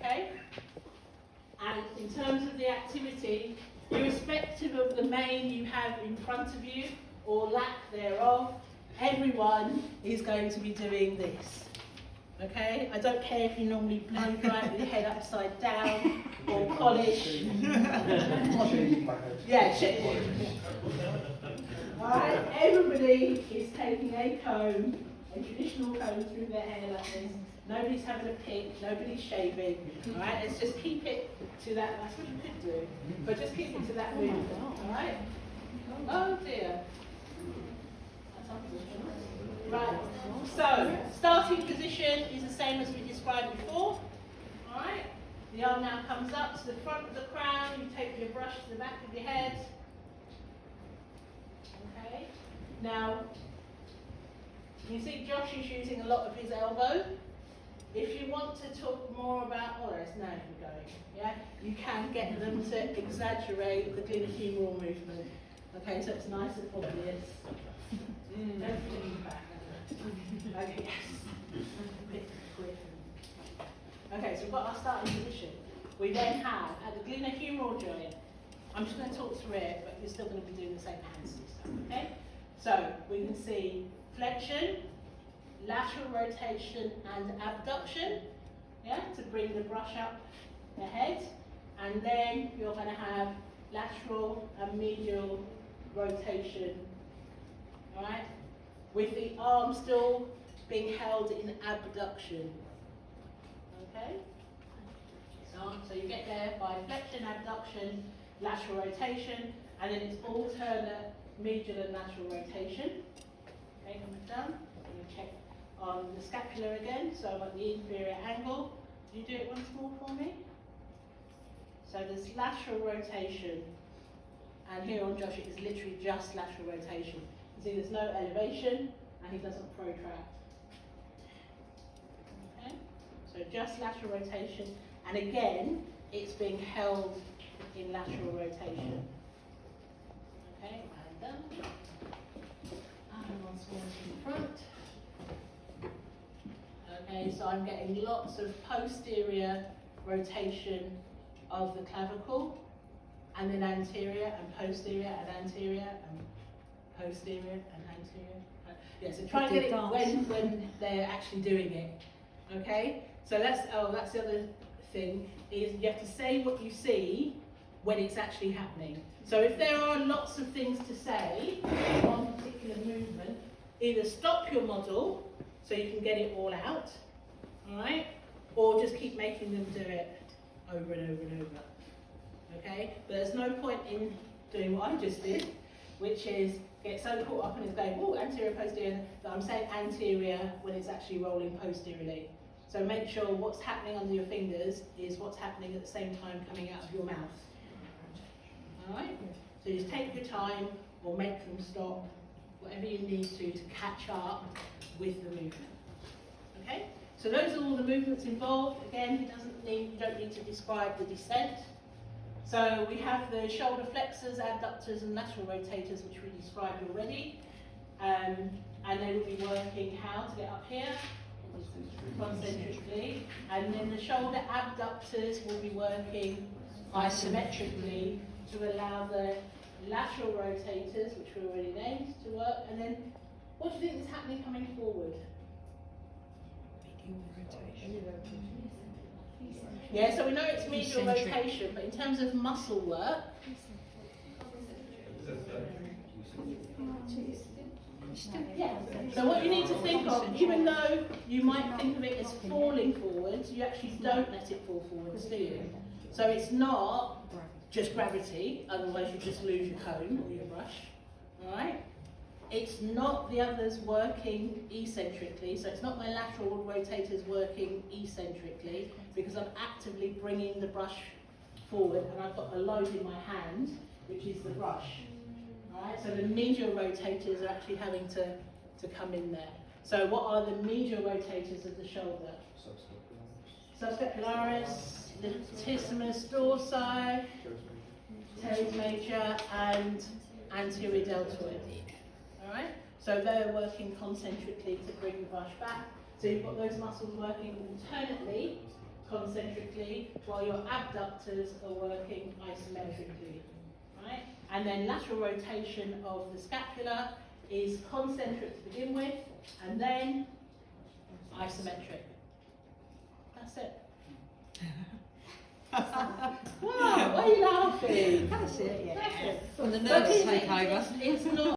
okay? And in terms of the activity, irrespective of the mane you have in front of you or lack thereof, everyone is going to be doing this. Okay? I don't care if you normally blow dry with your head upside down or polish. Yeah, Alright, everybody is taking a comb, a traditional comb through their hair like this. Nobody's having a pick, nobody's shaving. Alright, let's just keep it to that, that's what you could do. But just keep it to that movement, alright? Oh dear. Right, so starting position is the same as we described before. Alright, the arm now comes up to the front of the crown, you take your brush to the back of your head. Okay, now you see Josh is using a lot of his elbow. If you want to talk more about, oh there's now you're going, yeah, you can get them to exaggerate the glenohumeral movement. Okay, so it's nice and obvious. Everything back. Okay, yes. Okay, so we've got our starting position. We then have, at the glenohumeral joint, I'm just going to talk through it, but you're still going to be doing the same hands and stuff, okay? So, we can see flexion, lateral rotation and abduction, yeah, to bring the brush up the head. And then you're going to have lateral and medial rotation, all right? With the arm still being held in abduction. Okay? So you get there by flexion, abduction, lateral rotation, and then it's alternate medial and lateral rotation. Okay, when we're done, I'm going to check on the scapula again, so I'm at the inferior angle. Can you do it once more for me? So there's lateral rotation, and here on Josh it is literally just lateral rotation. You see there's no elevation, and he doesn't protract. Okay? So just lateral rotation, and again, it's being held in lateral rotation. Okay, and done. And once more in front. Okay, so I'm getting lots of posterior rotation of the clavicle, and then anterior and posterior and anterior and posterior and anterior. Yeah, so try and get it when they're actually doing it. Okay? So that's the other thing, is you have to say what you see when it's actually happening. So if there are lots of things to say on a particular movement, either stop your model so you can get it all out, alright? Or just keep making them do it over and over and over. Okay? But there's no point in doing what I just did, which is get so caught up in it's going, oh, anterior, posterior, that I'm saying anterior when it's actually rolling posteriorly. So make sure what's happening under your fingers is what's happening at the same time coming out of your mouth. Alright? So just take your time or make them stop, whatever you need to catch up with the movement. Okay? So those are all the movements involved. Again, you don't need to describe the descent. So we have the shoulder flexors, abductors and lateral rotators, which we described already. And they will be working how to get up here, concentrically. And then the shoulder abductors will be working isometrically to allow the lateral rotators, which were already named, to work. And then what do you think is happening coming forward? Yeah, so we know it's medial rotation, but in terms of muscle work, yeah. So what you need to think of, even though you might think of it as falling forwards, you actually don't let it fall forwards, do you? So it's not just gravity, otherwise you just lose your comb or your brush, all right? It's not the others working eccentrically, so it's not my lateral rotators working eccentrically, because I'm actively bringing the brush forward, and I've got a load in my hand, which is the brush. Right? So the medial rotators are actually having to come in there. So what are the medial rotators of the shoulder? Subscapularis, latissimus dorsi, teres major, and anterior deltoid. Alright? So they're working concentrically to bring the brush back. So you've got those muscles working alternately concentrically, while your abductors are working isometrically, right? And then lateral rotation of the scapula is concentric to begin with, and then isometric. That's it. Wow, why are you laughing? That's it, yeah. That's it. When the But nerves it's- take over. It's not